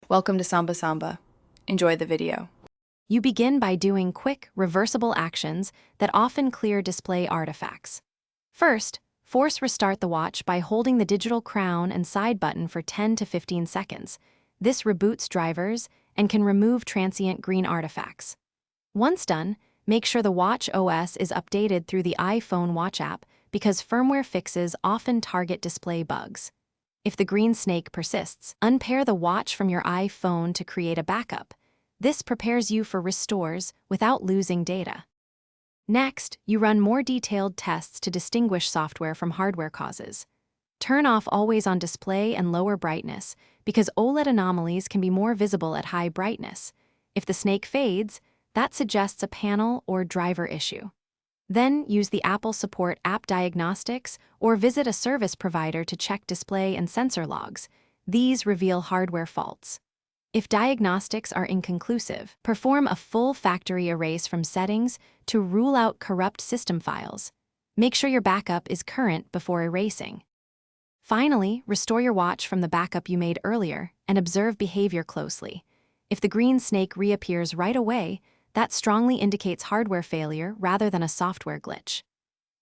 Welcome to Samba Samba. Enjoy the video. You begin by doing quick, reversible actions that often clear display artifacts. First, force restart the watch by holding the digital crown and side button for 10 to 15 seconds. This reboots drivers and can remove transient green artifacts. Once done, make sure the watch OS is updated through the iPhone Watch app because firmware fixes often target display bugs. If the green snake persists, unpair the watch from your iPhone to create a backup. This prepares you for restores without losing data. Next, you run more detailed tests to distinguish software from hardware causes. Turn off Always On Display and lower brightness because OLED anomalies can be more visible at high brightness. If the snake fades, that suggests a panel or driver issue. Then use the Apple Support App Diagnostics or visit a service provider to check display and sensor logs. These reveal hardware faults. If diagnostics are inconclusive, perform a full factory erase from settings to rule out corrupt system files. Make sure your backup is current before erasing. Finally, restore your watch from the backup you made earlier and observe behavior closely. If the green snake reappears right away, that strongly indicates hardware failure rather than a software glitch.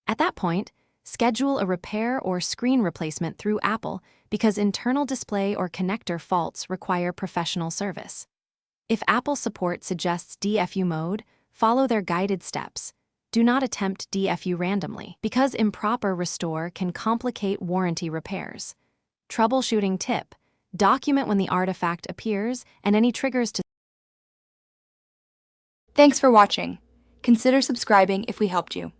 At that point, schedule a repair or screen replacement through Apple because internal display or connector faults require professional service. If Apple Support suggests DFU mode, follow their guided steps. Do not attempt DFU randomly because improper restore can complicate warranty repairs. Troubleshooting tip: document when the artifact appears and any triggers to. Thanks for watching. Consider subscribing if we helped you.